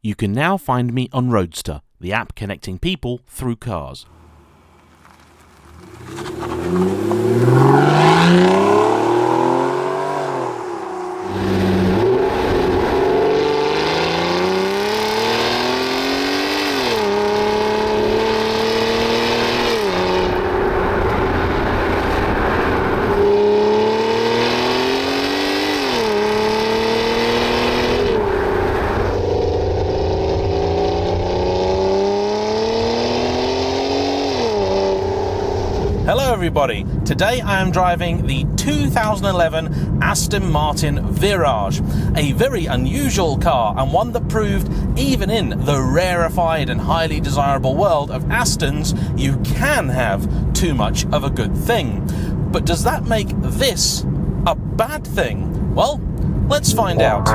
You can now find me on RoadStr, the app connecting people through cars. Hello everybody, today I am driving the 2011 Aston Martin Virage, a very unusual car and one that proved even in the rarefied and highly desirable world of Astons, you can have too much of a good thing. But does that make this a bad thing? Well, let's find out.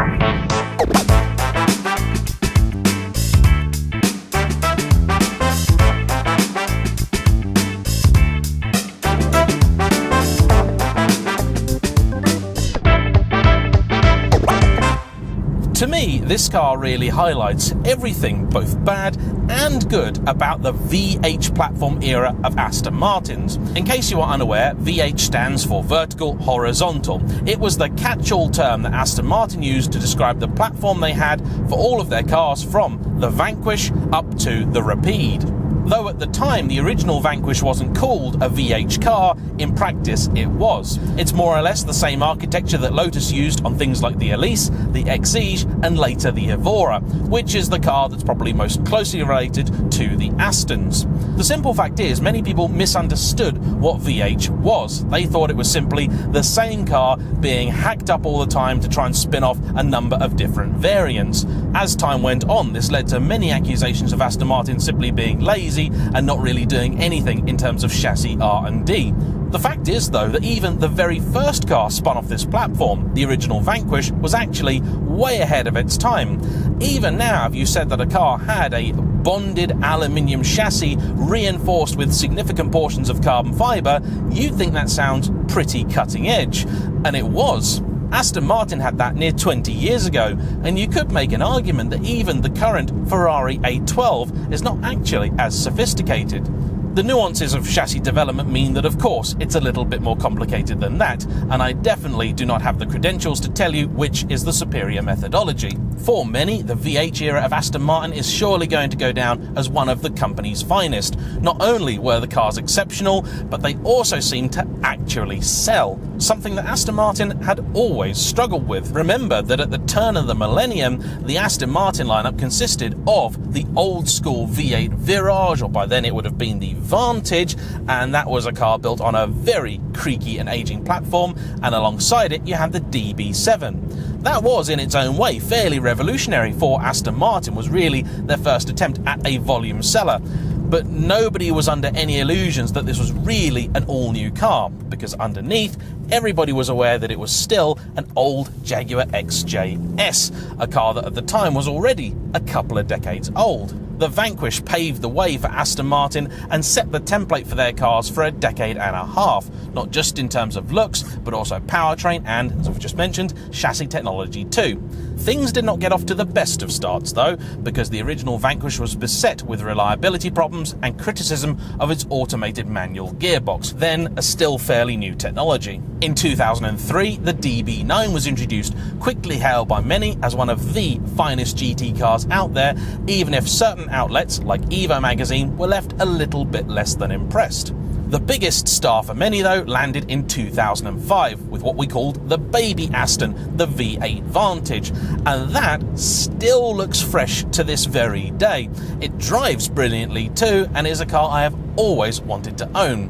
To me, this car really highlights everything, both bad and good, about the VH platform era of Aston Martins. In case you are unaware, VH stands for vertical horizontal. It was the catch-all term that Aston Martin used to describe the platform they had for all of their cars, from the Vanquish up to the Rapide. Though at the time the original Vanquish wasn't called a VH car, in practice it was. It's more or less the same architecture that Lotus used on things like the Elise, the Exige and later the Evora, which is the car that's probably most closely related to the Astons. The simple fact is, many people misunderstood what VH was. They thought it was simply the same car being hacked up all the time to try and spin off a number of different variants. As time went on, this led to many accusations of Aston Martin simply being lazy and not really doing anything in terms of chassis R&D. The fact is, though, that even the very first car spun off this platform, the original Vanquish, was actually way ahead of its time. Even now, if you said that a car had a bonded aluminium chassis reinforced with significant portions of carbon fibre, you'd think that sounds pretty cutting edge. And it was. Aston Martin had that near 20 years ago, and you could make an argument that even the current Ferrari 812 is not actually as sophisticated. The nuances of chassis development mean that, of course, it's a little bit more complicated than that, and I definitely do not have the credentials to tell you which is the superior methodology. For many, the VH era of Aston Martin is surely going to go down as one of the company's finest. Not only were the cars exceptional, but they also seemed to actually sell, something that Aston Martin had always struggled with. Remember that at the turn of the millennium, the Aston Martin lineup consisted of the old school V8 Virage, or by then it would have been the Vantage, and that was a car built on a very creaky and aging platform, and alongside it you had the DB7. That was, in its own way, fairly revolutionary for Aston Martin, was really their first attempt at a volume seller. But nobody was under any illusions that this was really an all-new car, because underneath, everybody was aware that it was still an old Jaguar XJS, a car that at the time was already a couple of decades old. The Vanquish paved the way for Aston Martin and set the template for their cars for a decade and a half, not just in terms of looks, but also powertrain and, as I've just mentioned, chassis technology too. Things did not get off to the best of starts though, because the original Vanquish was beset with reliability problems and criticism of its automated manual gearbox, then a still fairly new technology. In 2003, the DB9 was introduced, quickly hailed by many as one of the finest GT cars out there, even if certain outlets like Evo magazine were left a little bit less than impressed. The biggest star for many, though, landed in 2005 with what we called the baby Aston, the V8 Vantage, and that still looks fresh to this very day. It drives brilliantly too, and is a car I have always wanted to own.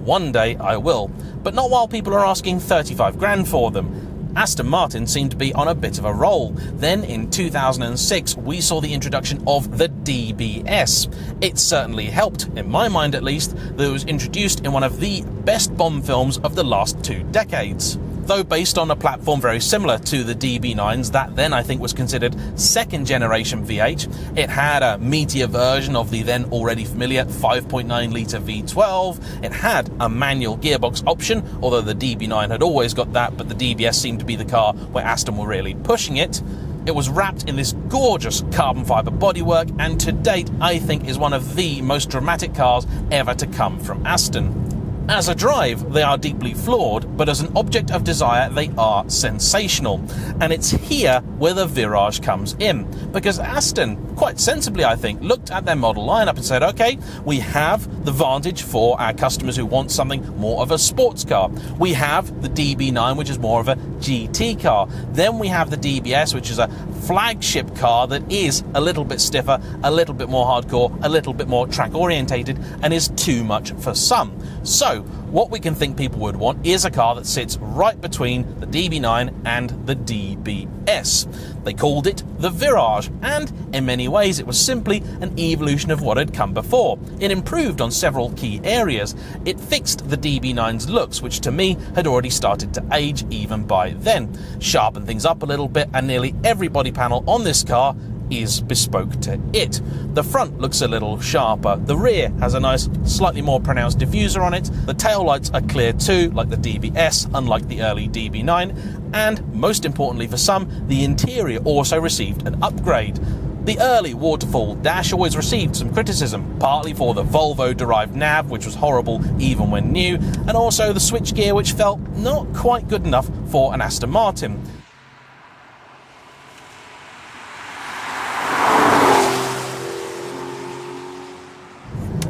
One day I will, but not while people are asking 35 grand for them. Aston Martin seemed to be on a bit of a roll. Then in 2006 we saw the introduction of the DBS. It certainly helped, in my mind at least, that it was introduced in one of the best Bond films of the last 2 decades. Though based on a platform very similar to the DB9's, that then I think was considered second generation V8. It had a meatier version of the then already familiar 5.9 litre V12. It had a manual gearbox option, although the DB9 had always got that, but the DBS seemed to be the car where Aston were really pushing it. It was wrapped in this gorgeous carbon fibre bodywork, and to date I think is one of the most dramatic cars ever to come from Aston. As a drive, they are deeply flawed, but as an object of desire, they are sensational. And it's here where the Virage comes in. Because Aston, quite sensibly I think, looked at their model lineup and said, okay, we have the Vantage for our customers who want something more of a sports car. We have the DB9, which is more of a GT car. Then we have the DBS, which is a flagship car that is a little bit stiffer, a little bit more hardcore, a little bit more track orientated, and is too much for some. So what we can think people would want is a car that sits right between the DB9 and the DBS. They called it the Virage, and in many ways it was simply an evolution of what had come before. It improved on several key areas. It fixed the DB9's looks, which to me had already started to age even by then, sharpened things up a little bit, and nearly every body panel on this car is bespoke to it. The front looks a little sharper, the rear has a nice, slightly more pronounced diffuser on it, the taillights are clear too, like the DBS, unlike the early DB9, and most importantly for some, the interior also received an upgrade. The early waterfall dash always received some criticism, partly for the Volvo-derived nav, which was horrible even when new, and also the switchgear, which felt not quite good enough for an Aston Martin.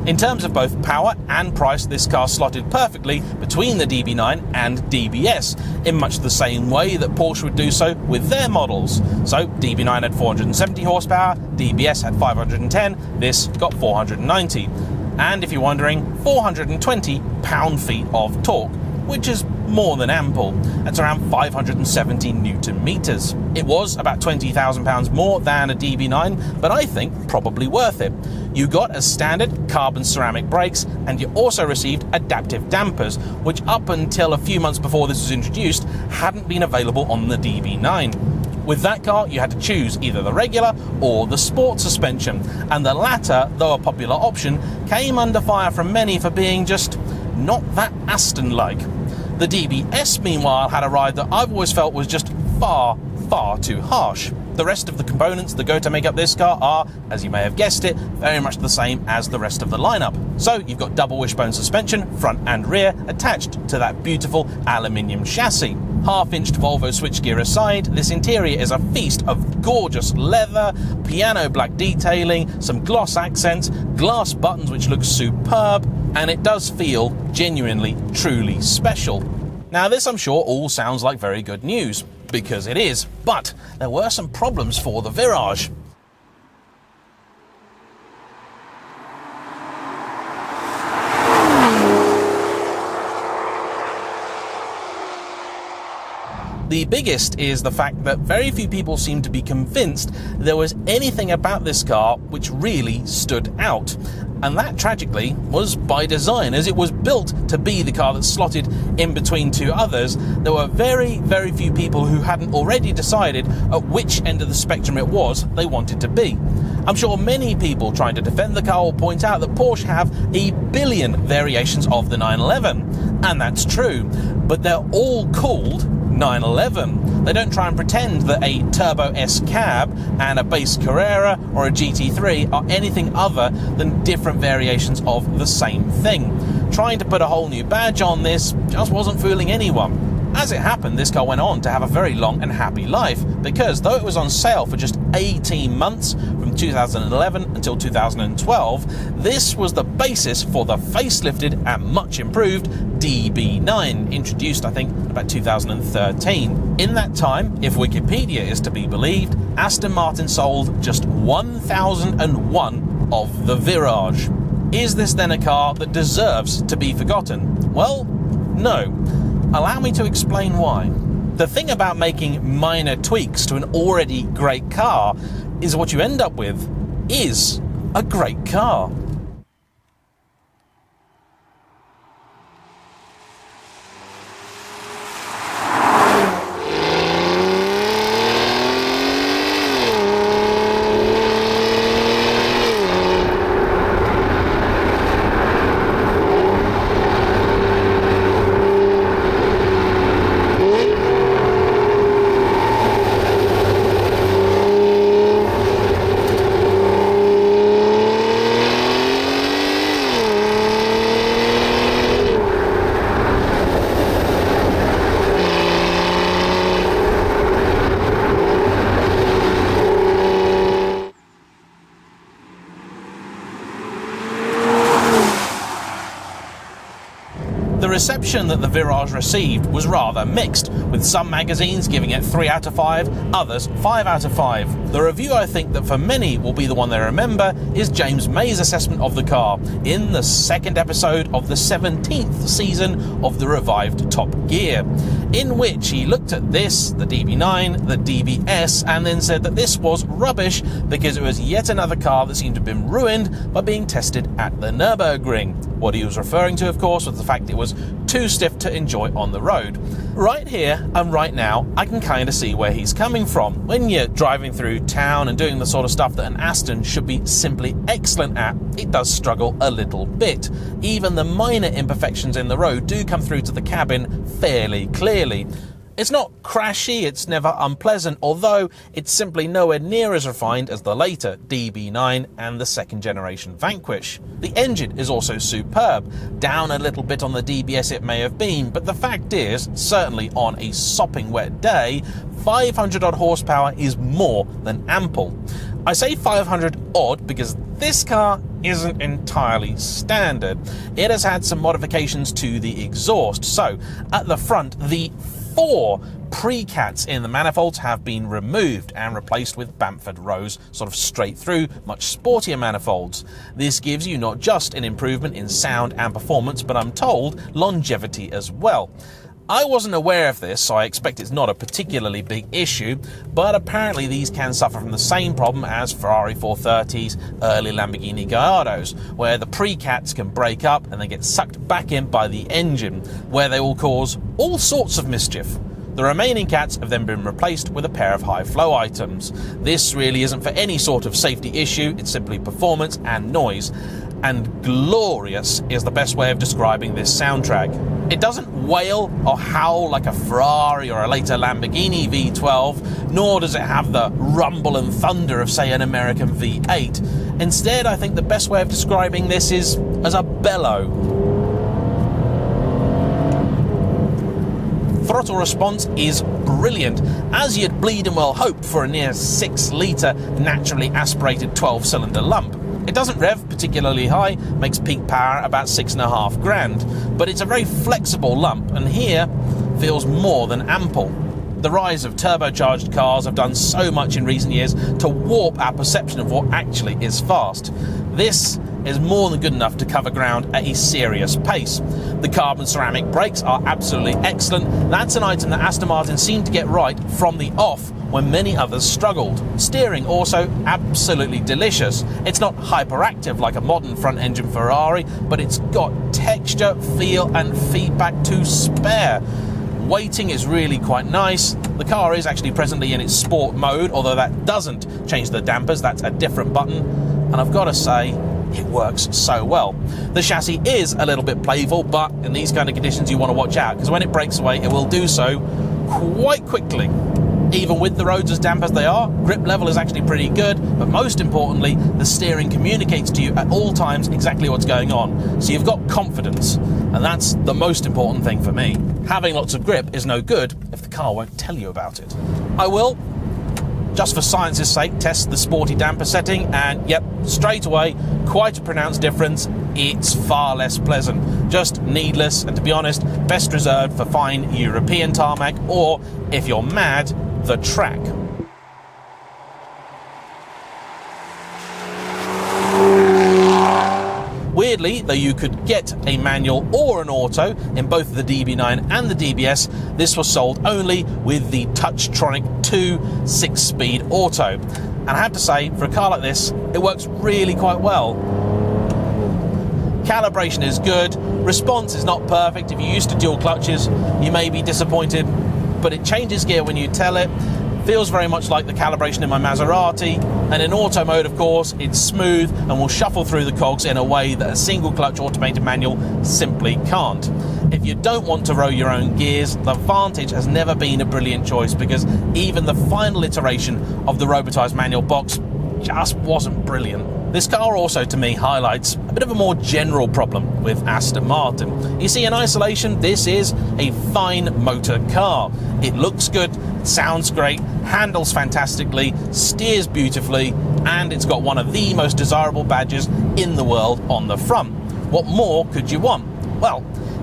In terms of both power and price, this car slotted perfectly between the DB9 and DBS, in much the same way that Porsche would do so with their models. So DB9 had 470 horsepower, DBS had 510, this got 490. And if you're wondering, 420 pound-feet of torque, which is more than ample. That's around 570 newton meters. It was about £20,000 more than a DB9, but I think probably worth it. You got as standard carbon ceramic brakes, and you also received adaptive dampers, which up until a few months before this was introduced hadn't been available on the DB9. With that car, you had to choose either the regular or the sport suspension, and the latter, though a popular option, came under fire from many for being just not that Aston-like. The DBS, meanwhile, had a ride that I've always felt was just far, far too harsh. The rest of the components that go to make up this car are, as you may have guessed it, very much the same as the rest of the lineup. So you've got double wishbone suspension, front and rear, attached to that beautiful aluminium chassis. Half-inched Volvo switchgear aside, this interior is a feast of gorgeous leather, piano black detailing, some gloss accents, glass buttons which look superb, and it does feel genuinely, truly special. Now this, I'm sure, all sounds like very good news, because it is, but there were some problems for the Virage. The biggest is the fact that very few people seem to be convinced there was anything about this car which really stood out. And that, tragically, was by design. As it was built to be the car that slotted in between two others, there were very, very few people who hadn't already decided at which end of the spectrum it was they wanted to be. I'm sure many people trying to defend the car will point out that Porsche have a billion variations of the 911, and that's true, but they're all called 911. They don't try and pretend that a Turbo S cab and a base Carrera or a GT3 are anything other than different variations of the same thing. Trying to put a whole new badge on this just wasn't fooling anyone. As it happened, this car went on to have a very long and happy life, because though it was on sale for just 18 months from 2011 until 2012, this was the basis for the facelifted and much improved DB9, introduced I think about 2013. In that time, if Wikipedia is to be believed, Aston Martin sold just 1,001 of the Virage. Is this then a car that deserves to be forgotten? Well, no. Allow me to explain why. The thing about making minor tweaks to an already great car is what you end up with is a great car. reception that the Virage received was rather mixed, with some magazines giving it 3 out of 5, others 5 out of 5. The review I think that for many will be the one they remember is James May's assessment of the car in the second episode of the 17th season of the revived Top Gear, in which he looked at this, the DB9, the DBS, and then said that this was rubbish because it was yet another car that seemed to have been ruined by being tested at the Nürburgring. What he was referring to, of course, was the fact it was too stiff to enjoy on the road. Right here and right now, I can kind of see where he's coming from. When you're driving through town and doing the sort of stuff that an Aston should be simply excellent at, it does struggle a little bit. Even the minor imperfections in the road do come through to the cabin fairly clearly. It's not crashy, it's never unpleasant, although it's simply nowhere near as refined as the later DB9 and the second generation Vanquish. The engine is also superb. Down a little bit on the DBS it may have been, but the fact is, certainly on a sopping wet day, 500 odd horsepower is more than ample. I say 500 odd because this car isn't entirely standard. It has had some modifications to the exhaust. So, at the front, the 4 pre-cats in the manifolds have been removed and replaced with Bamford Rose sort of straight through, much sportier manifolds. This gives you not just an improvement in sound and performance, but I'm told longevity as well. I wasn't aware of this, so I expect it's not a particularly big issue, but apparently these can suffer from the same problem as Ferrari 430s, early Lamborghini Gallardos, where the pre-cats can break up and they get sucked back in by the engine, where they will cause all sorts of mischief. The remaining cats have then been replaced with a pair of high-flow items. This really isn't for any sort of safety issue, it's simply performance and noise. And glorious is the best way of describing this soundtrack. It doesn't wail or howl like a Ferrari or a later Lamborghini V12, nor does it have the rumble and thunder of, say, an American V8. Instead, I think the best way of describing this is as a bellow. Throttle response is brilliant, as you'd bleed and well hope for a near 6-litre naturally aspirated 12-cylinder lump. It doesn't rev particularly high, makes peak power about 6.5 grand, but it's a very flexible lump, and here feels more than ample. The rise of turbocharged cars have done so much in recent years to warp our perception of what actually is fast. This is more than good enough to cover ground at a serious pace. The carbon ceramic brakes are absolutely excellent. That's an item that Aston Martin seemed to get right from the off when many others struggled. Steering also absolutely delicious. It's not hyperactive like a modern front-engine Ferrari, but it's got texture, feel and feedback to spare. Weighting is really quite nice. The car is actually presently in its sport mode, although that doesn't change the dampers, that's a different button. And I've got to say, it works so well. The chassis is a little bit playful, but in these kind of conditions you want to watch out, because when it breaks away, it will do so quite quickly. Even with the roads as damp as they are, grip level is actually pretty good, but most importantly, the steering communicates to you at all times exactly what's going on. So you've got confidence, and that's the most important thing for me. Having lots of grip is no good if the car won't tell you about it. I will, just for science's sake, test the sporty damper setting, and yep, straight away, quite a pronounced difference. It's far less pleasant, just needless, and to be honest, best reserved for fine European tarmac, or, if you're mad, the track. Weirdly, though you could get a manual or an auto in both the DB9 and the DBS, this was sold only with the Touchtronic 2 6-speed auto. And I have to say, for a car like this, it works really quite well. Calibration is good, response is not perfect. If you're used to dual clutches, you may be disappointed, but it changes gear when you tell it. Feels very much like the calibration in my Maserati, and in auto mode, of course, it's smooth and will shuffle through the cogs in a way that a single clutch automated manual simply can't. If you don't want to row your own gears, the Vantage has never been a brilliant choice, because even the final iteration of the Robotised manual box just wasn't brilliant. This car also, to me, highlights a bit of a more general problem with Aston Martin. You see, in isolation, this is a fine motor car. It looks good, it sounds great, handles fantastically, steers beautifully, and it's got one of the most desirable badges in the world on the front. What more could you want? Well,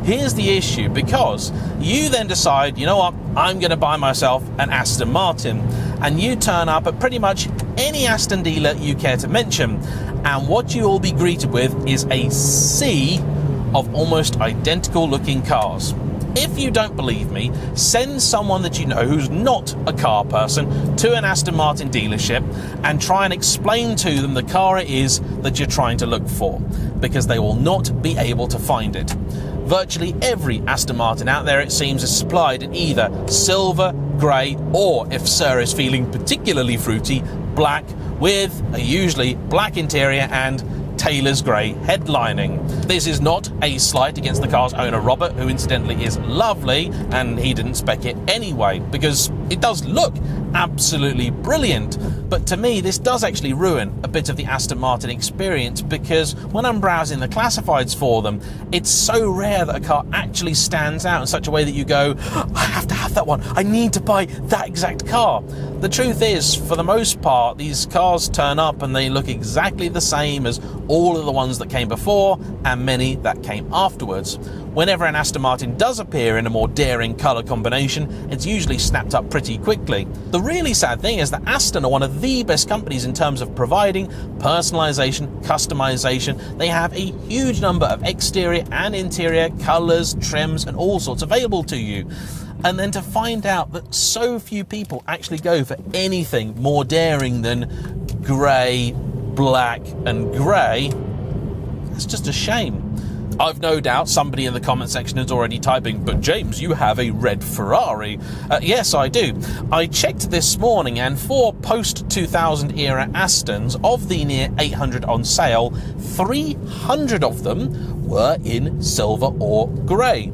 Here's the issue, because you then decide, you know what, I'm going to buy myself an Aston Martin, and you turn up at pretty much any Aston dealer you care to mention, and what you will be greeted with is a sea of almost identical looking cars. If you don't believe me, send someone that you know who's not a car person to an Aston Martin dealership and try and explain to them the car it is that you're trying to look for, because they will not be able to find it. Virtually every Aston Martin out there, it seems, is supplied in either silver, grey, or, if Sir is feeling particularly fruity, black, with a usually black interior and Taylor's grey headlining. This is not a slight against the car's owner Robert, who incidentally is lovely, and he didn't spec it anyway, because it does look absolutely brilliant. But to me, this does actually ruin a bit of the Aston Martin experience, because when I'm browsing the classifieds for them, it's so rare that a car actually stands out in such a way that you go, I have to have that one, I need to buy that exact car. The truth is, for the most part, these cars turn up and they look exactly the same as all of the ones that came before and many that came afterwards. Whenever an Aston Martin does appear in a more daring colour combination, it's usually snapped up pretty quickly. The really sad thing is that Aston are one of the best companies in terms of providing personalisation, customisation. They have a huge number of exterior and interior colours, trims and all sorts available to you. And then to find out that so few people actually go for anything more daring than grey, black and grey, it's just a shame. I've no doubt somebody in the comment section is already typing, but James, you have a red Ferrari. Yes, I do. I checked this morning, and for post-2000 era Astons, of the near 800 on sale, 300 of them were in silver or grey.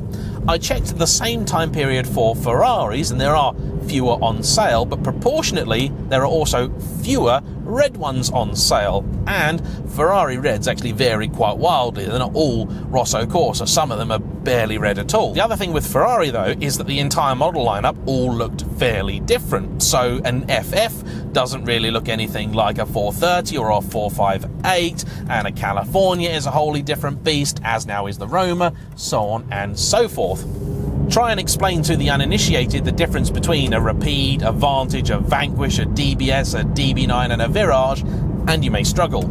I checked the same time period for Ferraris, and there are fewer on sale, but proportionately there are also fewer red ones on sale, and Ferrari reds actually vary quite wildly. They're not all Rosso Corsa, some of them are barely red at all. The other thing with Ferrari though is that the entire model lineup all looked fairly different. So an FF doesn't really look anything like a 430 or a 458, and a California is a wholly different beast, as now is the Roma, so on and so forth. Try and explain to the uninitiated the difference between a Rapide, a Vantage, a Vanquish, a DBS, a DB9 and a Virage, and you may struggle.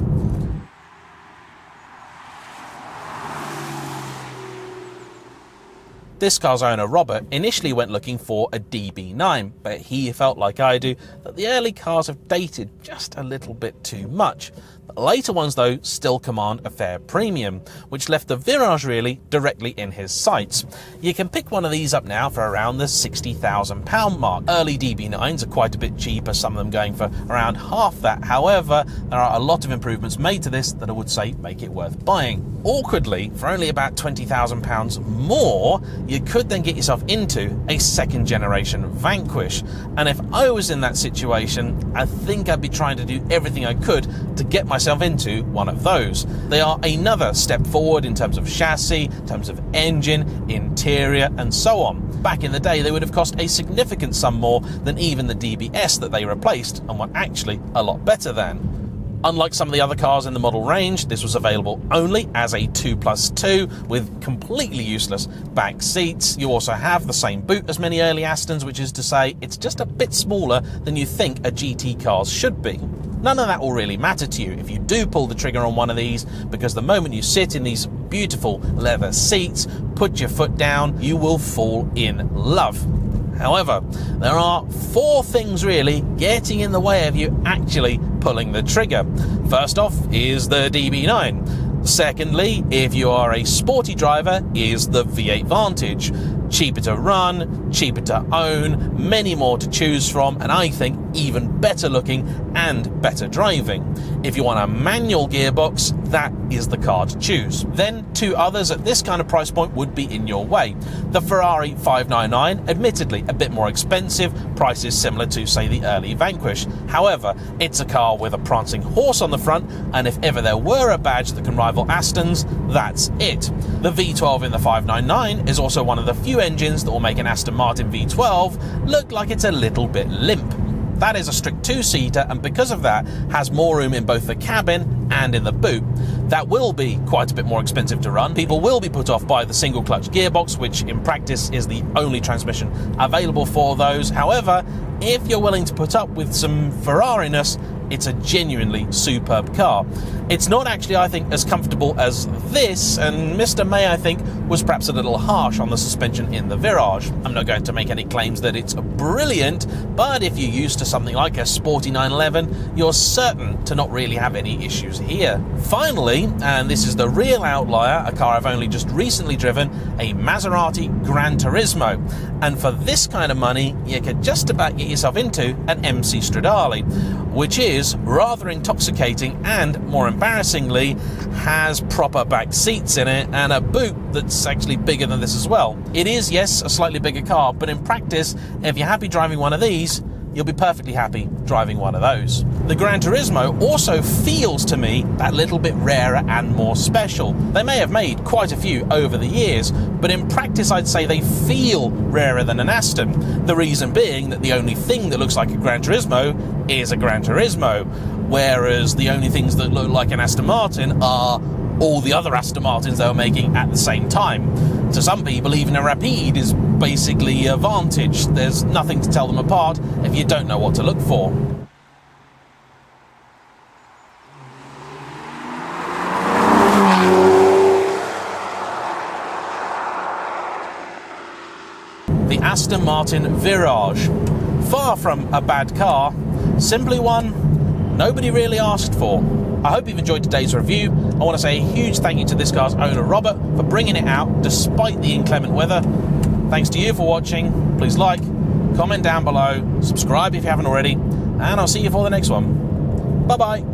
This car's owner, Robert, initially went looking for a DB9, but he felt, like I do, that the early cars have dated just a little bit too much. The later ones, though, still command a fair premium, which left the Virage really directly in his sights. You can pick one of these up now for around the £60,000 mark. Early DB9s are quite a bit cheaper, some of them going for around half that. However, there are a lot of improvements made to this that I would say make it worth buying. Awkwardly, for only about £20,000 more, you could then get yourself into a second generation Vanquish. And if I was in that situation, I think I'd be trying to do everything I could to get myself into one of those. They are another step forward in terms of chassis, in terms of engine, interior and so on. Back in the day, they would have cost a significant sum more than even the DBS that they replaced, and were actually a lot better than. Unlike some of the other cars in the model range, this was available only as a 2+2 with completely useless back seats. You also have the same boot as many early Astons, which is to say it's just a bit smaller than you think a GT car should be. None of that will really matter to you if you do pull the trigger on one of these, because the moment you sit in these beautiful leather seats, put your foot down, you will fall in love. However, there are 4 things really getting in the way of you actually pulling the trigger. First off is the DB9. Secondly, if you are a sporty driver, is the V8 Vantage. Cheaper to run, cheaper to own, many more to choose from, and I think even better looking and better driving. If you want a manual gearbox, that is the car to choose. Then 2 others at this kind of price point would be in your way. The Ferrari 599, admittedly a bit more expensive, price is similar to, say, the early Vanquish. However, it's a car with a prancing horse on the front, and if ever there were a badge that can rival Aston's, that's it. The V12 in the 599 is also one of the few engines that will make an Aston Martin V12 look like it's a little bit limp. That is a strict two-seater, and because of that has more room in both the cabin and in the boot. That will be quite a bit more expensive to run. People will be put off by the single clutch gearbox, which in practice is the only transmission available for those. However, if you're willing to put up with some Ferrari-ness, it's a genuinely superb car. It's not actually, I think, as comfortable as this, and Mr. May, I think, was perhaps a little harsh on the suspension in the Virage. I'm not going to make any claims that it's brilliant, but if you're used to something like a sporty 911, you're certain to not really have any issues here. Finally, and this is the real outlier, a car I've only just recently driven, a Maserati Gran Turismo. And for this kind of money, you could just about get yourself into an MC Stradale, which is rather intoxicating and, more embarrassingly, has proper back seats in it and a boot that's actually bigger than this as well. It is, yes, a slightly bigger car, but in practice, if you're happy driving one of these, you'll be perfectly happy driving one of those. The Gran Turismo also feels to me that little bit rarer and more special. They may have made quite a few over the years, but in practice I'd say they feel rarer than an Aston. The reason being that the only thing that looks like a Gran Turismo is a Gran Turismo, whereas the only things that look like an Aston Martin are all the other Aston Martins they were making at the same time. To some people, even a Rapide is basically a Vantage. There's nothing to tell them apart if you don't know what to look for. The Aston Martin Virage. Far from a bad car, simply one nobody really asked for. I hope you've enjoyed today's review. I want to say a huge thank you to this car's owner, Robert, for bringing it out despite the inclement weather. Thanks to you for watching. Please like, comment down below, subscribe if you haven't already, and I'll see you for the next one. Bye-bye.